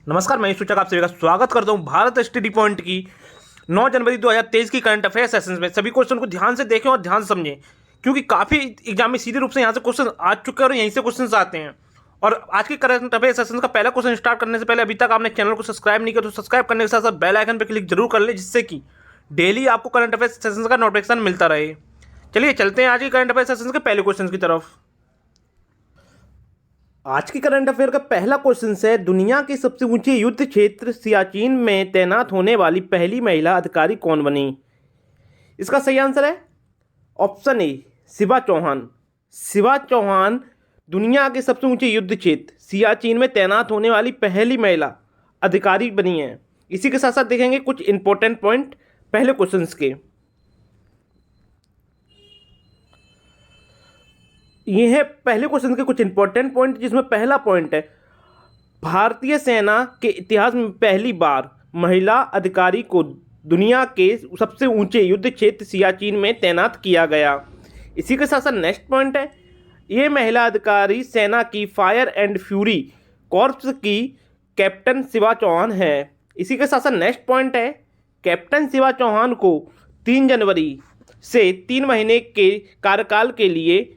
नमस्कार, मैं सूचक आप सभी का स्वागत करता हूं भारत स्टडी पॉइंट की 9 जनवरी 2023 की करंट अफेयर सेशंस में। सभी क्वेश्चन को ध्यान से देखें और ध्यान से समझें, क्योंकि काफ़ी एग्जाम में सीधे रूप से यहाँ से क्वेश्चन आ चुके हैं और यहीं से क्वेश्चन आते हैं। और आज की करंट अफेयर सेशन का पहला क्वेश्चन स्टार्ट करने से पहले अभी तक आपने चैनल को सब्सक्राइब नहीं किया तो सब्सक्राइब करने के साथ साथ बेल आइकन पर क्लिक जरूर कर ले, जिससे कि डेली आपको करंट अफेयर सेशन का नोटिफिकेशन मिलता रहे। चलिए चलते हैं आज की करंट अफेयर सेशन के पहले क्वेश्चन की तरफ। आज की करंट अफेयर का पहला क्वेश्चन है, दुनिया के सबसे ऊंचे युद्ध क्षेत्र सियाचिन में तैनात होने वाली पहली महिला अधिकारी कौन बनी? इसका सही आंसर है ऑप्शन ए, शिवा चौहान। शिवा चौहान दुनिया के सबसे ऊंचे युद्ध क्षेत्र सियाचिन में तैनात होने वाली पहली महिला अधिकारी बनी है। इसी के साथ साथ देखेंगे कुछ इंपॉर्टेंट पॉइंट पहले क्वेश्चन के। ये है पहले क्वेश्चन के कुछ इंपॉर्टेंट पॉइंट, जिसमें पहला पॉइंट है, भारतीय सेना के इतिहास में पहली बार महिला अधिकारी को दुनिया के सबसे ऊंचे युद्ध क्षेत्र सियाचिन में तैनात किया गया। इसी के साथ साथ नेक्स्ट पॉइंट है, ये महिला अधिकारी सेना की फायर एंड फ्यूरी कॉर्प्स की कैप्टन शिवा चौहान है। इसी के साथ साथ नेक्स्ट पॉइंट है, कैप्टन शिवा चौहान को 3 जनवरी से 3 महीने के कार्यकाल के लिए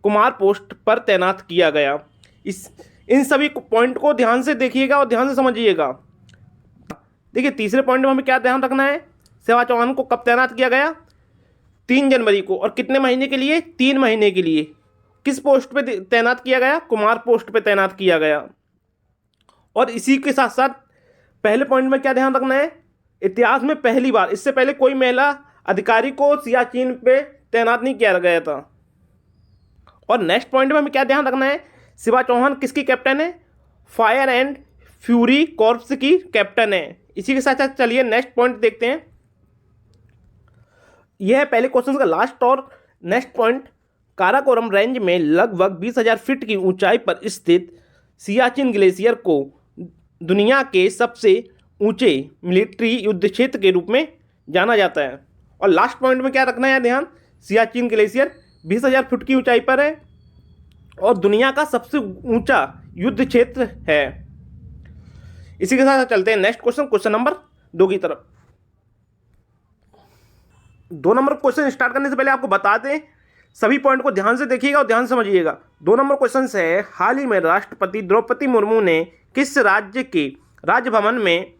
कुमार पोस्ट पर तैनात किया गया। इन सभी पॉइंट को ध्यान से देखिएगा और ध्यान से समझिएगा। देखिए तीसरे पॉइंट में हमें क्या ध्यान रखना है, शिवा चौहान को कब तैनात किया गया? 3 जनवरी को। और कितने महीने के लिए? 3 महीने के लिए। किस पोस्ट पे तैनात किया गया? कुमार पोस्ट पे तैनात किया गया। और इसी के साथ साथ पहले पॉइंट में क्या ध्यान रखना है, इतिहास में पहली बार, इससे पहले कोई महिला अधिकारी को सियाचिन पे तैनात नहीं किया गया था। और नेक्स्ट पॉइंट में हमें क्या ध्यान रखना है, शिवा चौहान किसकी कैप्टन है? फायर एंड फ्यूरी कॉर्प्स की कैप्टन है। इसी के साथ साथ चलिए नेक्स्ट पॉइंट देखते हैं। यह है पहले क्वेश्चन का लास्ट और नेक्स्ट पॉइंट, काराकोरम रेंज में लगभग 20,000 फीट की ऊंचाई पर स्थित सियाचिन ग्लेशियर को दुनिया के सबसे ऊंचे मिलिट्री युद्ध क्षेत्र के रूप में जाना जाता है। और लास्ट पॉइंट में क्या रखना है ध्यान, सियाचिन ग्लेशियर 20,000 फुट की ऊंचाई पर है और दुनिया का सबसे ऊंचा युद्ध क्षेत्र है। इसी के साथ चलते हैं नेक्स्ट क्वेश्चन, क्वेश्चन नंबर 2 की तरफ। 2 नंबर क्वेश्चन स्टार्ट करने से पहले आपको बता दें, सभी पॉइंट को ध्यान से देखिएगा और ध्यान से समझिएगा। 2 नंबर क्वेश्चन है, हाल ही में राष्ट्रपति द्रौपदी मुर्मू ने किस राज्य के राजभवन में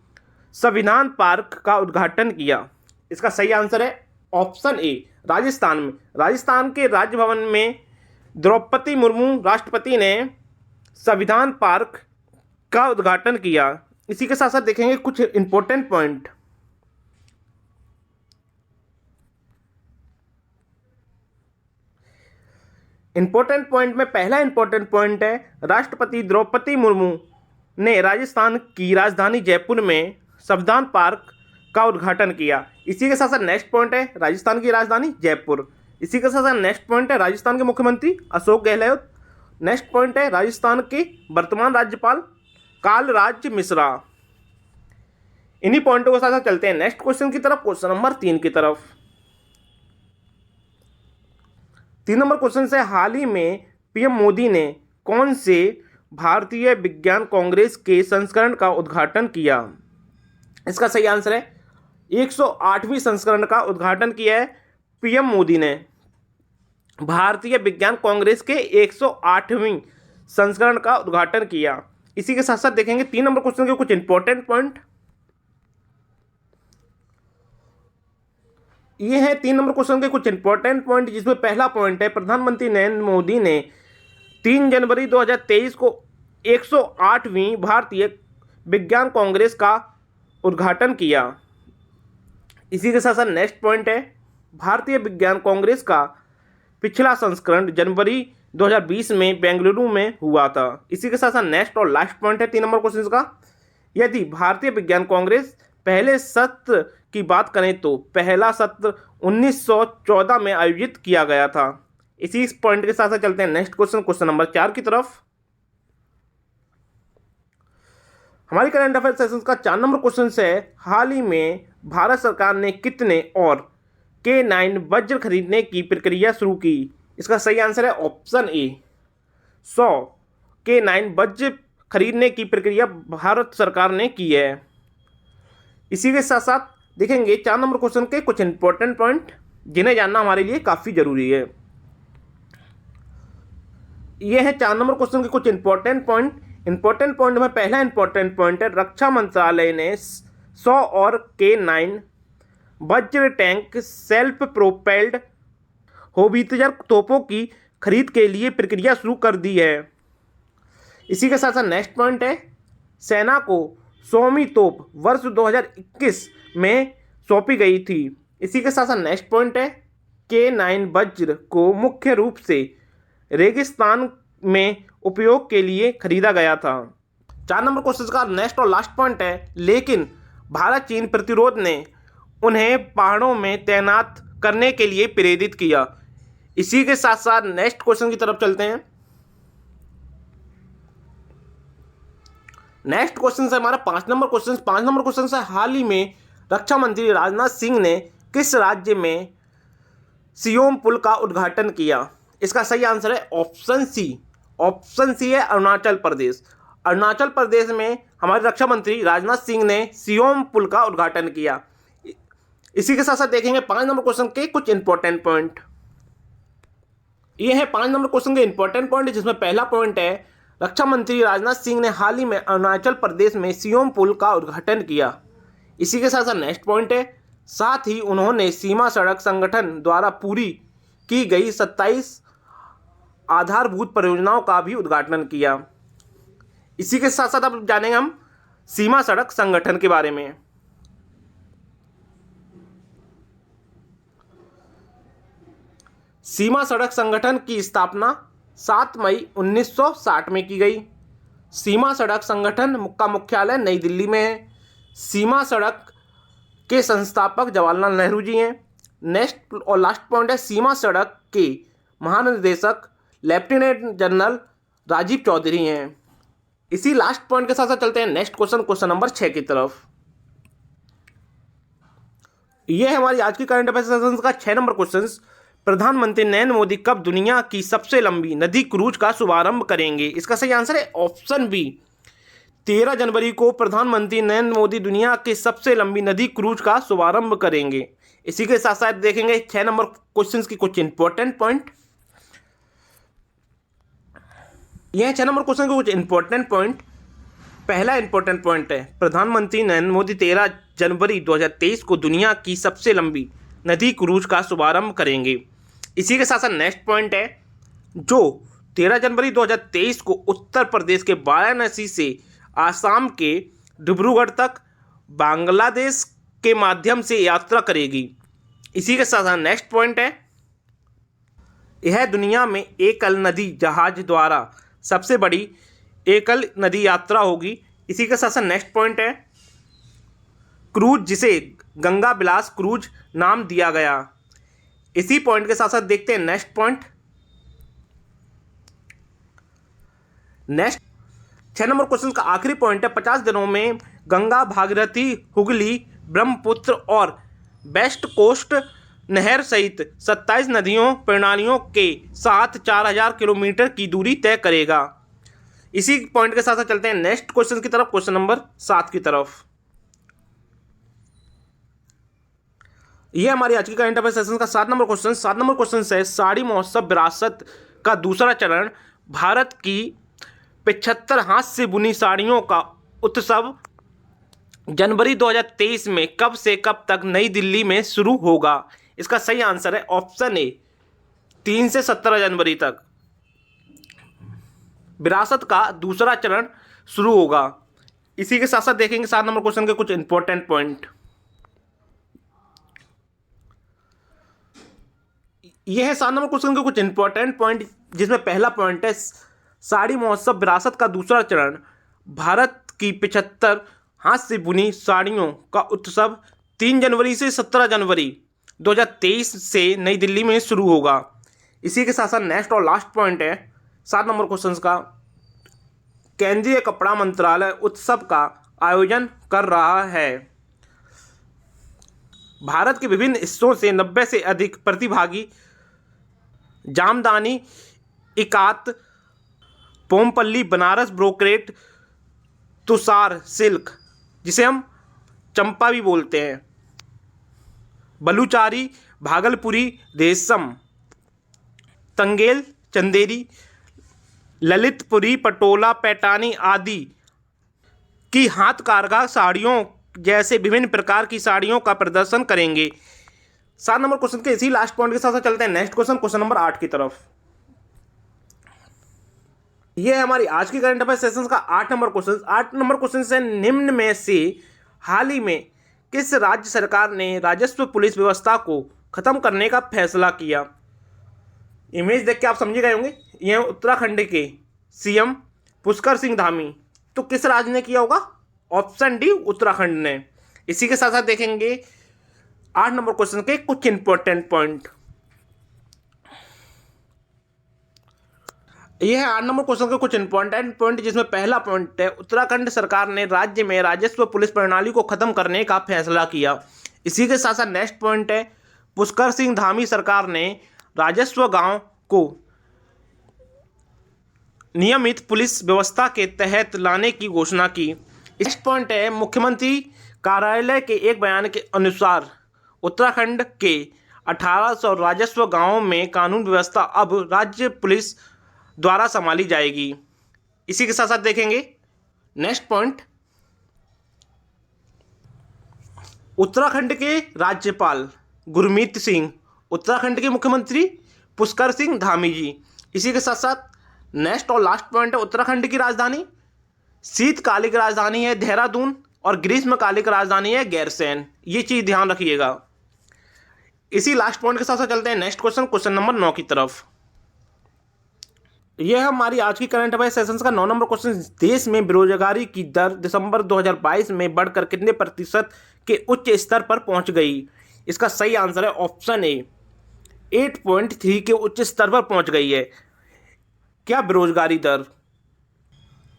संविधान पार्क का उद्घाटन किया? इसका सही आंसर है ऑप्शन ए, राजस्थान में। राजस्थान के राजभवन में द्रौपदी मुर्मू राष्ट्रपति ने संविधान पार्क का उद्घाटन किया। इसी के साथ साथ देखेंगे कुछ इंपॉर्टेंट पॉइंट। इंपॉर्टेंट पॉइंट में पहला इंपॉर्टेंट पॉइंट है, राष्ट्रपति द्रौपदी मुर्मू ने राजस्थान की राजधानी जयपुर में संविधान पार्क का उद्घाटन किया। इसी के साथ साथ नेक्स्ट पॉइंट है, राजस्थान की राजधानी जयपुर। इसी के साथ साथ नेक्स्ट पॉइंट है, राजस्थान के मुख्यमंत्री अशोक गहलोत। नेक्स्ट पॉइंट है, राजस्थान के वर्तमान राज्यपाल कालराज मिश्रा। इन्हीं पॉइंटों के साथ साथ चलते हैं नेक्स्ट क्वेश्चन की तरफ, क्वेश्चन नंबर 3 की तरफ। 3 नंबर क्वेश्चन से, हाल ही में पीएम मोदी ने कौन से भारतीय विज्ञान कांग्रेस के संस्करण का उद्घाटन किया? इसका सही आंसर है 108वीं संस्करण का उद्घाटन किया है पीएम मोदी ने। भारतीय विज्ञान कांग्रेस के 108वीं संस्करण का उद्घाटन किया। इसी के साथ साथ देखेंगे 3 नंबर क्वेश्चन के कुछ इंपॉर्टेंट पॉइंट। ये है 3 नंबर क्वेश्चन के कुछ इंपॉर्टेंट पॉइंट, जिसमें पहला पॉइंट है, प्रधानमंत्री नरेंद्र मोदी ने 3 जनवरी 2023 को 108वीं भारतीय विज्ञान कांग्रेस का उद्घाटन किया। इसी के साथ साथ नेक्स्ट पॉइंट है, भारतीय विज्ञान कांग्रेस का पिछला संस्करण जनवरी 2020 में बेंगलुरु में हुआ था। इसी के साथ साथ नेक्स्ट और लास्ट पॉइंट है 3 नंबर क्वेश्चन का, यदि भारतीय विज्ञान कांग्रेस पहले सत्र की बात करें तो पहला सत्र 1914 में आयोजित किया गया था। इसी पॉइंट के साथ साथ चलते हैं नेक्स्ट क्वेश्चन, क्वेश्चन नंबर 4 की तरफ। हमारी करंट अफेयर सेशन का 4 नंबर क्वेश्चन है, हाल ही में भारत सरकार ने कितने और K9 वज्र खरीदने की प्रक्रिया शुरू की? इसका सही आंसर है ऑप्शन ए, 100 K9 वज्र खरीदने की प्रक्रिया भारत सरकार ने की है। इसी के साथ साथ देखेंगे 4 नंबर क्वेश्चन के कुछ इंपॉर्टेंट पॉइंट जिन्हें जानना हमारे लिए काफ़ी ज़रूरी है। ये है 4 नंबर क्वेश्चन के कुछ इंपॉर्टेंट पॉइंट में पहला इंपॉर्टेंट पॉइंट है, रक्षा मंत्रालय ने 100 और K9 वज्र टैंक सेल्फ प्रोपेल्ड होवित्जर तोपों की खरीद के लिए प्रक्रिया शुरू कर दी है। इसी के साथ साथ नेक्स्ट पॉइंट है, सेना को 100वीं तोप वर्ष 2021 में सौंपी गई थी। इसी के साथ साथ नेक्स्ट पॉइंट है, K9 वज्र को मुख्य रूप से रेगिस्तान में उपयोग के लिए खरीदा गया था। 4 नंबर क्वेश्चन का नेक्स्ट और लास्ट पॉइंट है, लेकिन भारत चीन प्रतिरोध ने उन्हें पहाड़ों में तैनात करने के लिए प्रेरित किया। इसी के साथ साथ नेक्स्ट क्वेश्चन की तरफ चलते हैं। नेक्स्ट क्वेश्चन है हमारा 5 नंबर क्वेश्चन। 5 नंबर क्वेश्चन है, हाल ही में रक्षा मंत्री राजनाथ सिंह ने किस राज्य में सियोम पुल का उद्घाटन किया? इसका सही आंसर है ऑप्शन सी। ऑप्शन सी है अरुणाचल प्रदेश। अरुणाचल प्रदेश में हमारे रक्षा मंत्री राजनाथ सिंह ने सियोम पुल का उद्घाटन किया। इसी के साथ साथ देखेंगे 5 नंबर क्वेश्चन के कुछ इंपॉर्टेंट पॉइंट। ये है 5 नंबर क्वेश्चन के इंपॉर्टेंट पॉइंट, जिसमें पहला पॉइंट है, रक्षा मंत्री राजनाथ सिंह ने हाल ही में अरुणाचल प्रदेश में सियोम पुल का उद्घाटन किया। इसी के साथ साथ नेक्स्ट पॉइंट है, साथ ही उन्होंने सीमा सड़क संगठन द्वारा पूरी की गई 27 आधारभूत परियोजनाओं का भी उद्घाटन किया। इसी के साथ साथ अब जानेंगे हम सीमा सड़क संगठन के बारे में। सीमा सड़क संगठन की स्थापना 7 मई 1960 में की गई। सीमा सड़क संगठन का मुख्यालय नई दिल्ली में है। सीमा सड़क के संस्थापक जवाहरलाल नेहरू जी हैं। नेक्स्ट और लास्ट पॉइंट है, सीमा सड़क के महानिदेशक लेफ्टिनेंट जनरल राजीव चौधरी हैं। इसी लास्ट पॉइंट के साथ साथ चलते हैं नेक्स्ट क्वेश्चन नंबर 6 की तरफ। यह है हमारी आज की करंट अफेयर्स सेशन का 6 नंबर क्वेश्चन। प्रधानमंत्री नरेंद्र मोदी कब दुनिया की सबसे लंबी नदी क्रूज का शुभारंभ करेंगे? इसका सही आंसर है ऑप्शन बी। 13 जनवरी को प्रधानमंत्री नरेंद्र मोदी दुनिया की सबसे लंबी नदी क्रूज का शुभारंभ करेंगे। इसी के साथ साथ देखेंगे 6 नंबर क्वेश्चन की कुछ इंपॉर्टेंट पॉइंट। यह 6 नंबर क्वेश्चन के कुछ इंपॉर्टेंट पॉइंट। पहला इंपॉर्टेंट पॉइंट है, प्रधानमंत्री नरेंद्र मोदी 13 जनवरी 2023 को दुनिया की सबसे लंबी नदी क्रूज का शुभारंभ करेंगे। इसी के साथ साथ नेक्स्ट पॉइंट है, जो 13 जनवरी 2023 को उत्तर प्रदेश के वाराणसी से आसाम के डिब्रूगढ़ तक बांग्लादेश के माध्यम से यात्रा करेगी। इसी के साथ साथ नेक्स्ट पॉइंट है, यह दुनिया में एकल नदी जहाज द्वारा सबसे बड़ी एकल नदी यात्रा होगी। इसी के साथ साथ नेक्स्ट पॉइंट है, क्रूज जिसे गंगा विलास क्रूज नाम दिया गया। इसी पॉइंट के साथ साथ देखते हैं next point. Next 6 number question का आखिरी पॉइंट है, 50 दिनों में गंगा, भागीरथी, हुगली, ब्रह्मपुत्र और वेस्ट कोस्ट नहर सहित 27 नदियों प्रणालियों के साथ 4000 किलोमीटर की दूरी तय करेगा। इसी पॉइंट के साथ साथ चलते हैं नेक्स्ट क्वेश्चन की तरफ, क्वेश्चन नंबर 7 की तरफ। यह हमारी आज की करंट अफेयर सेशन का 7 नंबर क्वेश्चन। 7 नंबर क्वेश्चन है, साड़ी महोत्सव विरासत का दूसरा चरण भारत की 75 हाथ से बुनी साड़ियों का उत्सव जनवरी 2023 में कब से कब तक नई दिल्ली में शुरू होगा? इसका सही आंसर है ऑप्शन ए, 3 से 17 जनवरी तक विरासत का दूसरा चरण शुरू होगा। इसी के साथ साथ देखेंगे 7 नंबर क्वेश्चन के कुछ इंपॉर्टेंट पॉइंट। यह है 7 नंबर क्वेश्चन के कुछ इंपॉर्टेंट पॉइंट, जिसमें पहला पॉइंट है, साड़ी महोत्सव विरासत का दूसरा चरण भारत की 75 हाथ से बुनी साड़ियों का उत्सव 3 जनवरी से 17 जनवरी 2023 से नई दिल्ली में शुरू होगा। इसी के साथ साथ नेक्स्ट और लास्ट पॉइंट है 7 नंबर क्वेश्चन का, केंद्रीय कपड़ा मंत्रालय उत्सव का आयोजन कर रहा है। भारत के विभिन्न हिस्सों से 90 से अधिक प्रतिभागी जामदानी, इकात, पोमपल्ली, बनारस ब्रोकेट तुषार सिल्क, जिसे हम चंपा भी बोलते हैं, बलूचारी, भागलपुरी रेशम, तंगेल, चंदेरी, ललितपुरी, पटोला, पैठानी आदि की हाथ कारगा साड़ियों जैसे विभिन्न प्रकार की साड़ियों का प्रदर्शन करेंगे। 7 नंबर क्वेश्चन के इसी लास्ट पॉइंट के साथ चलते हैं नेक्स्ट क्वेश्चन नंबर 8 की तरफ। यह है हमारी आज की करंट अफेयर सेशंस का 8 नंबर क्वेश्चन। 8 नंबर क्वेश्चन से निम्न में से हाल ही में किस राज्य सरकार ने राजस्व पुलिस व्यवस्था को खत्म करने का फैसला किया? इमेज देख के आप समझ गए होंगे, यह उत्तराखंड के सीएम पुष्कर सिंह धामी। तो किस राज्य ने किया होगा? ऑप्शन डी, उत्तराखंड ने। इसी के साथ साथ देखेंगे 8 नंबर क्वेश्चन के कुछ इंपॉर्टेंट पॉइंट। यह है 8 नंबर क्वेश्चन के कुछ इंपॉर्टेंट पॉइंट, जिसमें पहला पॉइंट है उत्तराखंड सरकार ने राज्य में राजस्व पुलिस प्रणाली को खत्म करने का फैसला किया। इसी के साथ साथ नेक्स्ट पॉइंट है पुष्कर सिंह धामी सरकार ने राजस्व गांव को नियमित पुलिस व्यवस्था के तहत लाने की घोषणा की। नेक्स्ट पॉइंट है मुख्यमंत्री कार्यालय के एक बयान के अनुसार उत्तराखंड के 1800 राजस्व गांवों में कानून व्यवस्था अब राज्य पुलिस द्वारा संभाली जाएगी। इसी के साथ साथ देखेंगे नेक्स्ट पॉइंट, उत्तराखंड के राज्यपाल गुरमीत सिंह, उत्तराखंड के मुख्यमंत्री पुष्कर सिंह धामी जी। इसी के साथ साथ नेक्स्ट और लास्ट पॉइंट है उत्तराखंड की राजधानी, शीतकालिक राजधानी है देहरादून और ग्रीष्मकालिक राजधानी है गैरसैंण। ये चीज़ ध्यान रखिएगा। इसी लास्ट पॉइंट के साथ साथ चलते हैं नेक्स्ट क्वेश्चन नंबर 9 की तरफ। यह है हमारी आज की करंट अफेयर सेशंस का 9 नंबर क्वेश्चन। देश में बेरोजगारी की दर दिसंबर 2022 में बढ़कर कितने प्रतिशत के उच्च स्तर पर पहुंच गई? इसका सही आंसर है ऑप्शन ए, 8.3 के उच्च स्तर पर पहुंच गई है क्या बेरोजगारी दर?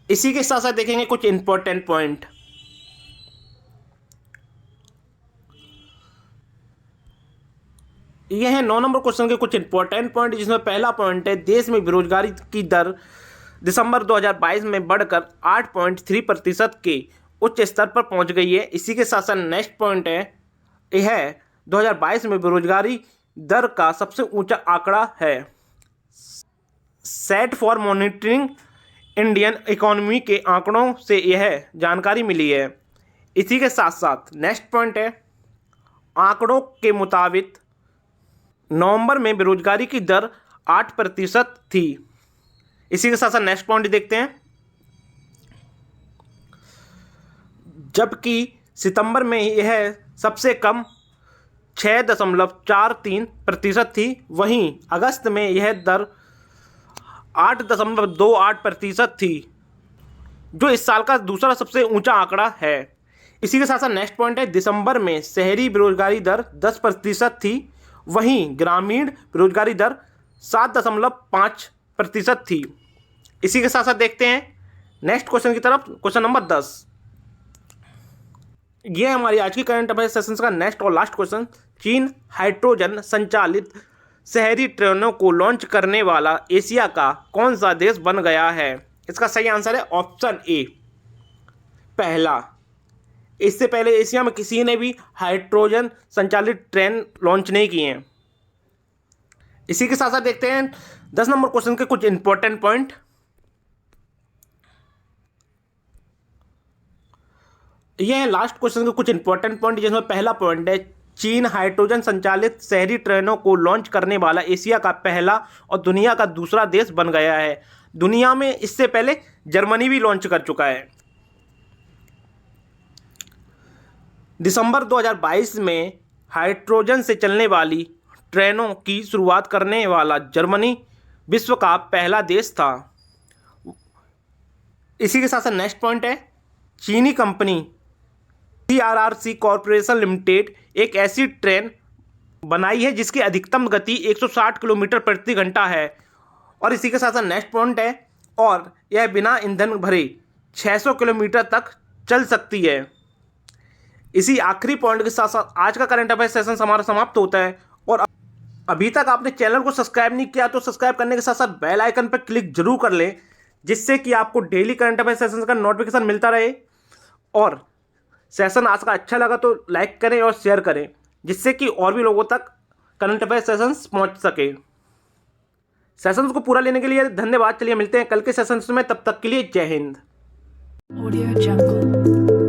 इसी के साथ साथ देखेंगे कुछ इंपॉर्टेंट पॉइंट। यह है 9 नंबर क्वेश्चन के कुछ इंपॉर्टेंट पॉइंट, जिसमें पहला पॉइंट है देश में बेरोजगारी की दर दिसंबर 2022 में बढ़कर 8.3% के उच्च स्तर पर पहुंच गई है। इसी के साथ साथ नेक्स्ट पॉइंट है यह 2022 में बेरोजगारी दर का सबसे ऊंचा आंकड़ा है। Set for monitoring Indian economy के आंकड़ों से यह जानकारी मिली है। इसी के साथ साथ नेक्स्ट पॉइंट है आंकड़ों के मुताबिक नवंबर में बेरोजगारी की दर 8% थी। इसी के साथ साथ नेक्स्ट पॉइंट देखते हैं, जबकि सितंबर में यह सबसे कम 6.43% थी। वहीं अगस्त में यह दर 8.28% थी, जो इस साल का दूसरा सबसे ऊंचा आंकड़ा है। इसी के साथ साथ नेक्स्ट पॉइंट है दिसंबर में शहरी बेरोजगारी दर 10% थी, वहीं ग्रामीण बेरोजगारी दर 7.5% थी। इसी के साथ साथ देखते हैं नेक्स्ट क्वेश्चन की तरफ, क्वेश्चन नंबर 10। यह हमारी आज की करंट अफेयर सेशंस का नेक्स्ट और लास्ट क्वेश्चन। चीन हाइड्रोजन संचालित शहरी ट्रेनों को लॉन्च करने वाला एशिया का कौन सा देश बन गया है? इसका सही आंसर है ऑप्शन ए, पहला। इससे पहले एशिया में किसी ने भी हाइड्रोजन संचालित ट्रेन लॉन्च नहीं किए हैं। इसी के साथ साथ देखते हैं 10 नंबर क्वेश्चन के कुछ इंपॉर्टेंट पॉइंट। यह है लास्ट क्वेश्चन के कुछ इंपॉर्टेंट पॉइंट, जिसमें पहला पॉइंट है चीन हाइड्रोजन संचालित शहरी ट्रेनों को लॉन्च करने वाला एशिया का पहला और दुनिया का दूसरा देश बन गया है। दुनिया में इससे पहले जर्मनी भी लॉन्च कर चुका है। दिसंबर 2022 में हाइड्रोजन से चलने वाली ट्रेनों की शुरुआत करने वाला जर्मनी विश्व का पहला देश था। इसी के साथ साथ नेक्स्ट पॉइंट है चीनी कंपनी CRRC कॉरपोरेशन लिमिटेड एक ऐसी ट्रेन बनाई है जिसकी अधिकतम गति 160 किलोमीटर प्रति घंटा है। और इसी के साथ साथ नेक्स्ट पॉइंट है और यह बिना ईंधन भरे 600 किलोमीटर तक चल सकती है। इसी आखिरी पॉइंट के साथ साथ आज का करंट अफेयर सेशन हमारा समाप्त होता है। और अभी तक आपने चैनल को सब्सक्राइब नहीं किया तो सब्सक्राइब करने के साथ साथ बेल आइकन पर क्लिक जरूर कर लें, जिससे कि आपको डेली करंट अफेयर सेशंस का नोटिफिकेशन मिलता रहे। और सेशन आज का अच्छा लगा तो लाइक करें और शेयर करें, जिससे कि और भी लोगों तक करंट अफेयर सेशंस पहुंच सके। सेशंस को पूरा लेने के लिए धन्यवाद। चलिए मिलते हैं कल के सेशंस में, तब तक के लिए जय हिंद। Audio Jungle.